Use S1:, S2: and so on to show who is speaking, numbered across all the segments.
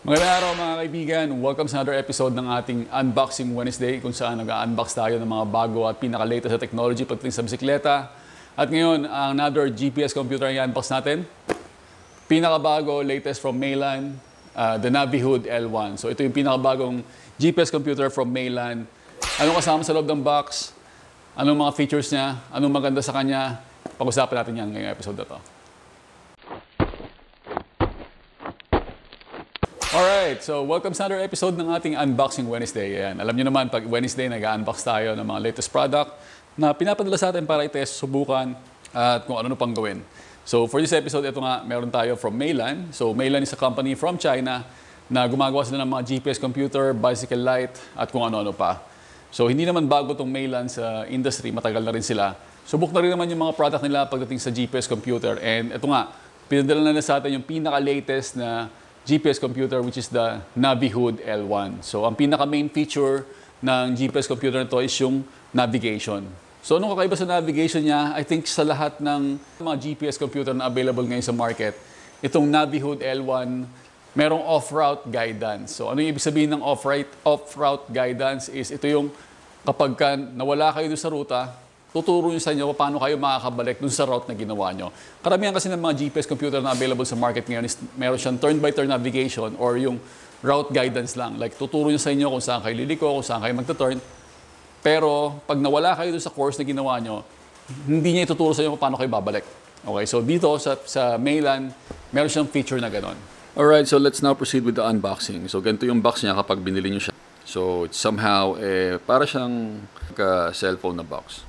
S1: Magandang araw mga kaibigan. Welcome sa another episode ng ating Unboxing Wednesday kung saan nag-unbox tayo ng mga bago at pinaka-latest sa technology pagdating sa bisikleta. At ngayon, another GPS computer ang i-unbox natin. Pinaka-bago, latest from Maylan, the Navihood L1. So ito yung pinaka-bagong GPS computer from Maylan. Anong kasama sa loob ng box? Anong mga features niya? Anong maganda sa kanya? Pag-usapan natin yan ngayong episode na to. Alright, so welcome sa another episode ng ating Unboxing Wednesday. Ayan. Alam niyo naman, pag Wednesday, nag-unbox tayo ng mga latest product na pinapadala sa atin para i-test, subukan, at kung ano pang gawin. So for this episode, ito nga, meron tayo from Maylan. So Maylan is a company from China na gumagawa sila ng mga GPS computer, bicycle light, at kung ano-ano pa. So hindi naman bago itong Maylan sa industry, matagal na rin sila. Subok na rin naman yung mga product nila pagdating sa GPS computer. And ito nga, pinadala na sa atin yung pinaka-latest na GPS computer, which is the Navihood L1. So, ang pinaka-main feature ng GPS computer na to is yung navigation. So, anong kakaiba sa navigation niya? I think sa lahat ng mga GPS computer na available ngayon sa market, itong Navihood L1, merong off-route guidance. So, ano yung ibig sabihin ng off-route guidance is ito yung kapag nawala kayo doon sa ruta, tuturo nyo sa inyo kung paano kayo makakabalik dun sa route na ginawa nyo. Karamihan kasi ng mga GPS computer na available sa market ngayon is meron siyang turn-by-turn navigation or yung route guidance lang. Like, tuturo nyo sa inyo kung saan kayo liliko, kung saan kayo magta-turn. Pero, pag nawala kayo dun sa course na ginawa nyo, hindi niya ituturo sa inyo kung paano kayo babalik. Okay, so dito sa Maylan, meron siyang feature na ganon. Alright, so let's now proceed with the unboxing. So, ganito yung box niya kapag binili nyo siya. So, it's somehow, para siyang cellphone na box.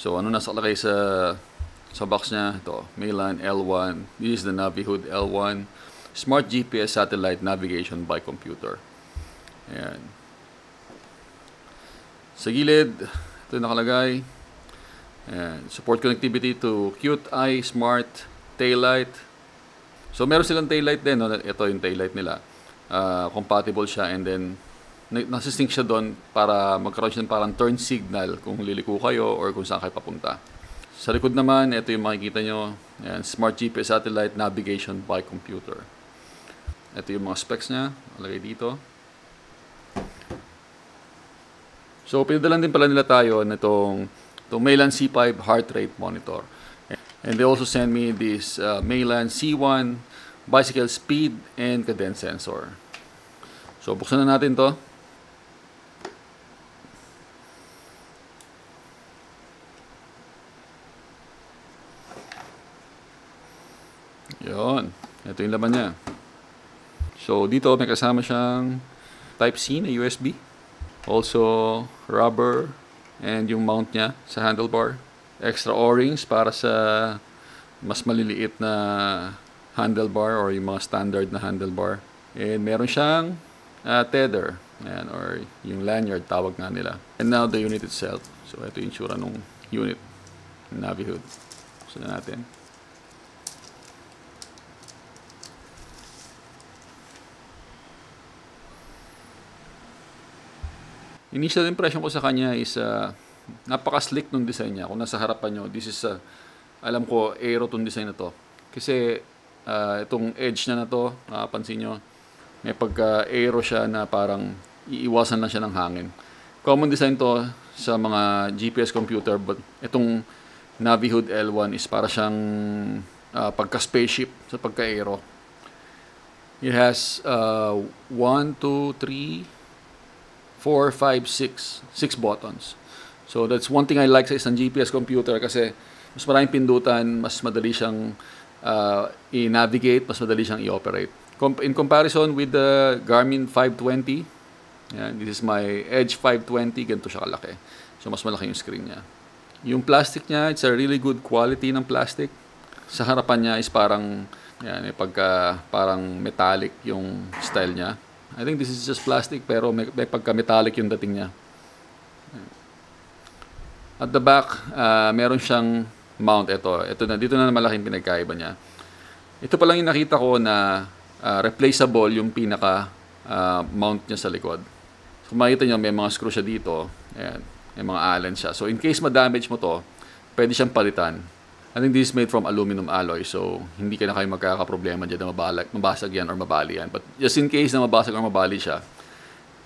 S1: So, ano nasa kalagay sa box niya? Ito, Maylan L1. This is the Navihood L1. Smart GPS Satellite Navigation by Computer. Ayan. Sa gilid, ito yung nakalagay. Ayan. Support connectivity to QtEye Smart Taillight. So, meron silang taillight din. No? Ito yung taillight nila. Compatible siya and then nasisync siya doon para magkaroon siya ng parang turn signal kung liliko kayo or kung saan kayo papunta. Sa likod naman, ito yung makikita nyo. Ayan, Smart GPS Satellite Navigation by Computer. Ito yung mga specs niya. Alagay dito. So, pinadalan din pala nila tayo nitong Maylan C5 Heart Rate Monitor. And they also sent me this Maylan C1 Bicycle Speed and Cadence Sensor. So, buksan na natin to. Yun. Ito yung laman niya. So, dito may kasama siyang Type-C na USB. Also, rubber and yung mount niya sa handlebar. Extra O-rings para sa mas maliliit na handlebar or yung mga standard na handlebar. And meron siyang tether. Ayan, or yung lanyard, tawag nga nila. And now, the unit itself. So, ito yung tsura ng unit. Navihood. Buksan na natin. Initial impression ko sa kanya is napaka-slick nung design niya. Kung nasa harapan nyo, this is, alam ko, aero tong design na to. Kasi itong edge na to, pansin nyo, may pagka-aero siya na parang iiwasan lang siya ng hangin. Common design to sa mga GPS computer, but itong Navihood L1 is para siyang pagka-spaceship sa pagka-aero. It has 1, 2, 3, 4, 5, 6 buttons. So that's one thing I like sa isang GPS computer kasi mas maraming pindutan, mas madali siyang i-navigate, mas madali siyang i-operate. In comparison with the Garmin 520, yan, this is my Edge 520, ganito siya kalaki. So mas malaki yung screen niya. Yung plastic niya, it's a really good quality ng plastic. Sa harapan niya is parang parang metallic yung style niya. I think this is just plastic pero may pagka-metallic yung dating niya. At the back, meron siyang mount. Dito na malaking pinagkaiba niya. Ito pa lang yung nakita ko na replaceable yung pinaka mount niya sa likod. So makita niyo may mga screw siya dito. Ayan, may mga allen siya. So in case ma-damage mo to, pwede siyang palitan.
S2: I think this is made from aluminum alloy, so hindi ka na kayo magkakaproblema dyan na mabasag yan or mabali yan. But just in case na mabasag or mabali siya,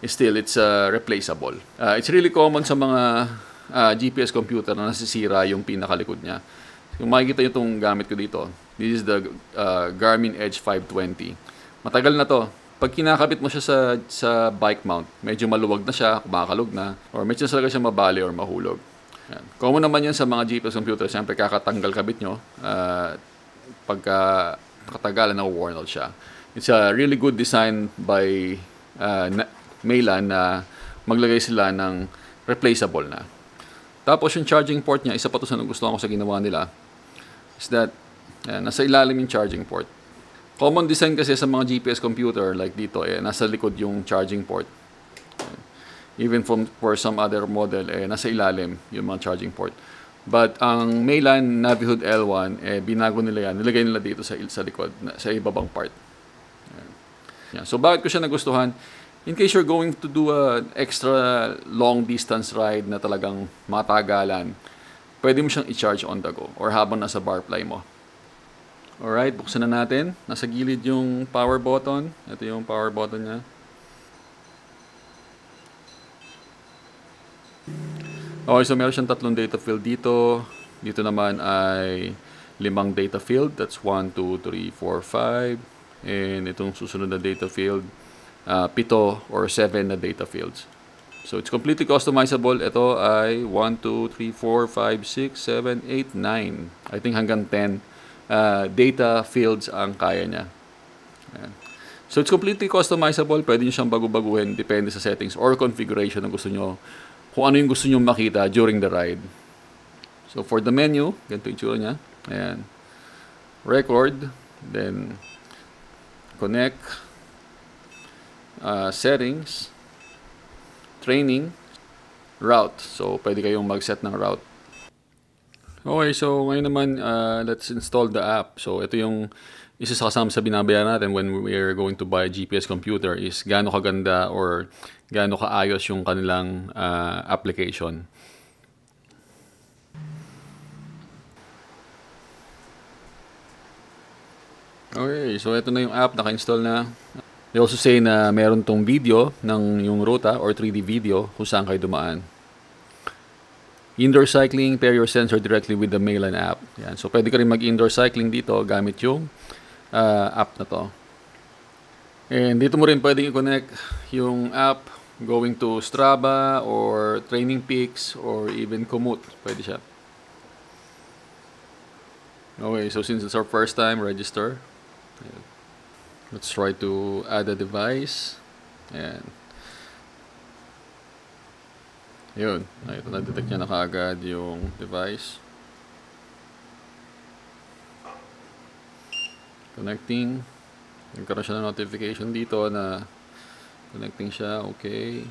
S2: still, it's replaceable. It's really common sa mga GPS computer na nasisira yung pinakalikod niya. Yung makikita nyo itong gamit ko dito, this is the Garmin Edge 520. Matagal na to. Pag kinakabit mo siya sa bike mount, medyo maluwag na siya, kumakalog na, or medyo talaga siya mabali or mahulog. Yan. Common naman yan sa mga GPS computer. Siyempre, kakatanggal kabit nyo. Pagka katagalan, na-worn out siya. It's a really good design by Meylan na maglagay sila ng replaceable na. Tapos yung charging port niya, isa pa to sa nagustuhan ko sa ginawa nila, is that nasa ilalim yung charging port. Common design kasi sa mga GPS computer like dito, nasa likod yung charging port. Even for some other model, nasa ilalim yung mga charging port. But ang Meylan Navihood L1, binago nila yan. Nilagay nila dito sa likod, sa ibabang part. Yan. So bakit ko siya nagustuhan? In case you're going to do an extra long distance ride na talagang matagalan, pwede mo siyang i-charge on the go or habang nasa barfly mo. Alright, buksan na natin. Nasa gilid yung power button. Ito yung power button niya. Okay, so meron siyang 3 data field dito. Dito naman ay 5 data field. That's 1, 2, 3, 4, 5. And itong susunod na data field, 7 or 7 na data fields. So it's completely customizable. Ito ay 1, 2, 3, 4, 5, 6, 7, 8, 9. I think hanggang 10 data fields ang kaya niya. Ayan. So it's completely customizable. Pwede nyo siyang bago-baguhin. Depende sa settings or configuration na gusto nyo. Kung ano yung gusto nyo makita during the ride. So for the menu, ganito yung tsura niya. Ayan. Record. Then connect. Settings. Training. Route. So pwede kayong mag-set ng route. Okay, so ngayon naman, let's install the app. So ito yung isa sa kasama sa binabayaran natin when we are going to buy a GPS computer is gaano kaganda or gaano kaayos yung kanilang application. Okay, so ito na yung app, naka-install na. They also say na meron tong video ng yung ruta or 3D video kung saan kayo dumaan. Indoor cycling, pair your sensor directly with the Meylan app. Yan. So pwede ka rin mag-indoor cycling dito gamit yung app na to. And dito mo rin pwedeng i-connect yung app going to Strava or Training Peaks or even Komoot. Pwede siya. Okay, so since it's our first time, register. Let's try to add a device. Ayan. Yun. Ito, na-detect niya na kaagad yung device. Connecting. Nagkaroon siya ng notification dito na connecting siya. Okay.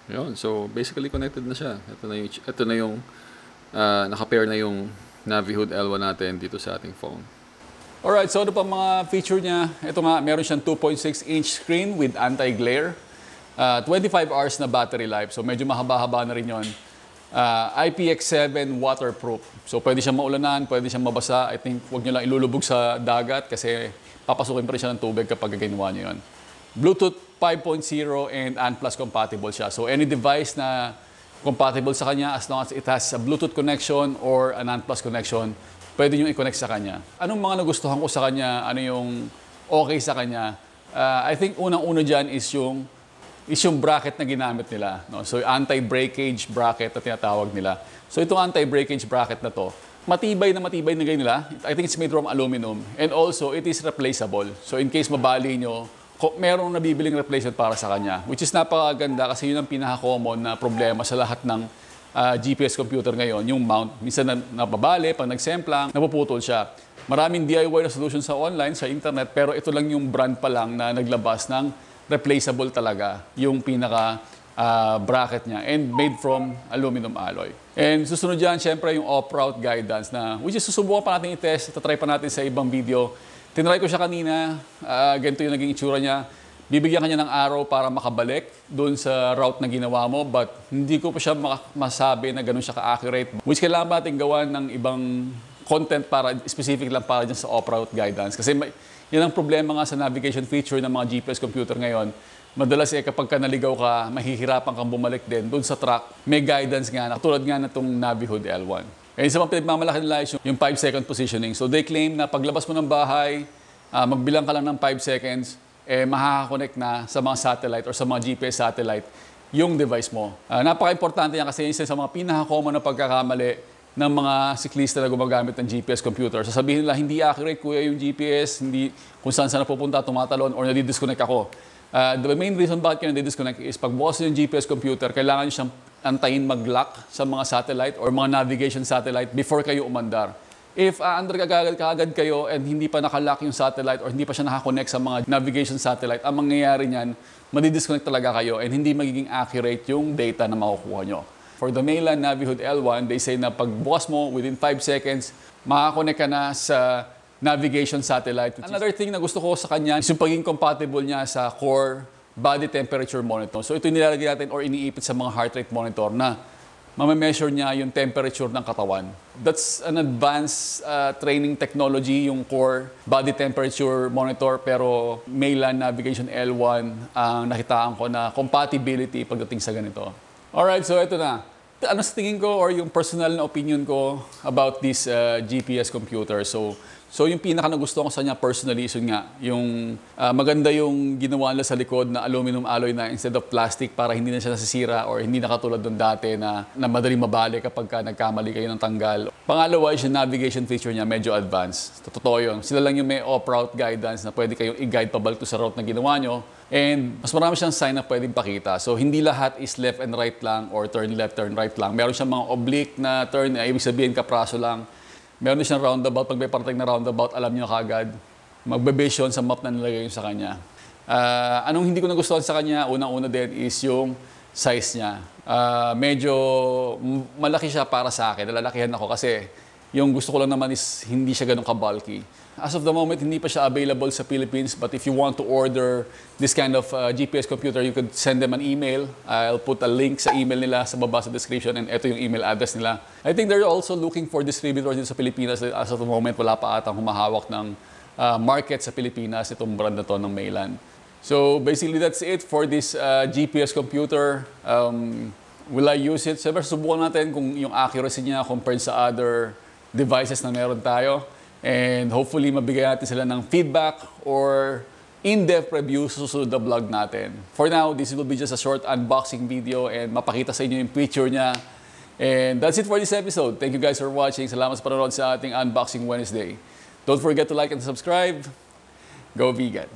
S2: Yun. So, basically connected na siya. Ito na yung naka-pair na yung Navihood L1 natin dito sa ating phone.
S1: Alright, so ano pa mga feature niya? Ito nga, meron siyang 2.6-inch screen with anti-glare. 25 hours na battery life. So medyo mahaba-haba na rin yun. IPX7 waterproof. So pwede siyang maulanan, pwede siyang mabasa. I think huwag nyo lang ilulubog sa dagat kasi papasukin pa rin siya ng tubig kapag ginawa nyo yun. Bluetooth 5.0 and ANT+ compatible siya. So any device na compatible sa kanya as long as it has a Bluetooth connection or an ANT+ connection, pwede nyo i-connect sa kanya. Anong mga nagustuhan ko sa kanya? Ano yung okay sa kanya? I think unang-una dyan is yung bracket na ginamit nila. No? So, anti-breakage bracket na tinatawag nila. So, itong anti-breakage bracket na to, matibay na ganyan nila. I think it's made from aluminum. And also, it is replaceable. So, in case mabali nyo, merong nabibiling replacement para sa kanya. Which is napakaganda kasi yun ang pinaka-common na problema sa lahat ng GPS computer ngayon, yung mount. Minsan nababali, pag nagsemplang, napuputol siya. Maraming DIY na solution sa online, sa internet, pero ito lang yung brand pa lang na naglabas ng replaceable talaga yung pinaka bracket niya and made from aluminum alloy. And susunod dyan, syempre yung off-route guidance na which is susubukan pa natin i-test, tatry pa natin sa ibang video. Tinry ko siya kanina, ganito yung naging itsura niya. bibigyan ka niya ng araw para makabalik doon sa route na ginawa mo, but hindi ko pa siya masabi na ganun siya ka-accurate. Which kailangan natin gawa ng ibang content para specific lang para dyan sa off-route guidance. Kasi yan ang problema nga sa navigation feature ng mga GPS computer ngayon. Madalas kapag ka naligaw ka, mahihirapan kang bumalik din doon sa track. May guidance nga, tulad nga na itong Navihood L1. And sa mga pinagmamalaki nila yung 5-second positioning. So they claim na paglabas mo ng bahay, magbilang ka lang ng 5 seconds, makaka-connect na sa mga satellite or sa mga GPS satellite yung device mo. Napaka-importante yan kasi isa sa mga pinaka-common na pagkakamali ng mga siklista na gumagamit ng GPS computer. Sasabihin nila, hindi accurate kuya yung GPS, hindi kung saan na pupunta, tumatalon, or nadi-disconnect ako. The main reason bakit kayo nadi-disconnect is pag bukas yung GPS computer, kailangan nyo siyang antayin mag-lock sa mga satellite or mga navigation satellite before kayo umandar. If under kaagad kayo and hindi pa nakalock yung satellite or hindi pa siya nakakonect sa mga navigation satellite, ang mangyayari niyan, madi-disconnect talaga kayo and hindi magiging accurate yung data na makukuha nyo. For the mainland Navihood L1, they say na pag bukas mo, within 5 seconds, makakonect ka na sa navigation satellite. Another thing na gusto ko sa kanya is yung pagiging compatible niya sa core body temperature monitor. So ito yung nilalagay natin or iniipit sa mga heart rate monitor na mame-measure niya yung temperature ng katawan. That's an advanced training technology, yung core body temperature monitor, pero mainland navigation L1 ang nakitaan ko na compatibility pagdating sa ganito. Alright, so ito na. Ano sa tingin ko or yung personal na opinion ko about this GPS computer. So yung pinaka nagustuhan ko sa kanya personally is yun nga, yung maganda yung ginawa nila sa likod na aluminum alloy na instead of plastic para hindi na siya nasisira or hindi na katulad doon dati na madaling mabalik kapag nagkamali kayo ng tanggal. Pangalawa is yung navigation feature niya medyo advanced. Totoo yun. Sila lang yung may off-route guidance na pwede kayong i-guide pabalik to sa route na ginawa nyo. And mas marami siyang sign na pwedeng pakita. So hindi lahat is left and right lang or turn left, turn right lang. Meron siyang mga oblique na turn, ibig sabihin kapraso lang. Meron din siyang roundabout. Pag may parating na roundabout, alam niyo kagad. Magbe-base yun sa map na nilagay sa kanya. Anong hindi ko nagustuhan sa kanya, unang-una din is yung size niya. Medyo malaki siya para sa akin. Nalalakihan ako kasi yung gusto ko lang naman is hindi siya ganun ka-bulky. As of the moment, hindi pa siya available sa Philippines. But if you want to order this kind of GPS computer, you could send them an email. I'll put a link sa email nila sa baba sa description and ito yung email address nila. I think they're also looking for distributors dito sa Pilipinas. As of the moment, wala pa atang humahawak ng market sa Pilipinas itong brand na to ng Mayland. So basically, that's it for this GPS computer. Will I use it? Siyempre, subukan natin kung yung accuracy niya compared sa other devices na meron tayo. And hopefully, mabigay natin sila ng feedback or in-depth review sa susunod na vlog natin. For now, this will be just a short unboxing video and mapakita sa inyo yung picture niya. And that's it for this episode. Thank you guys for watching. Salamat sa panonood sa ating Unboxing Wednesday. Don't forget to like and subscribe. Go vegan!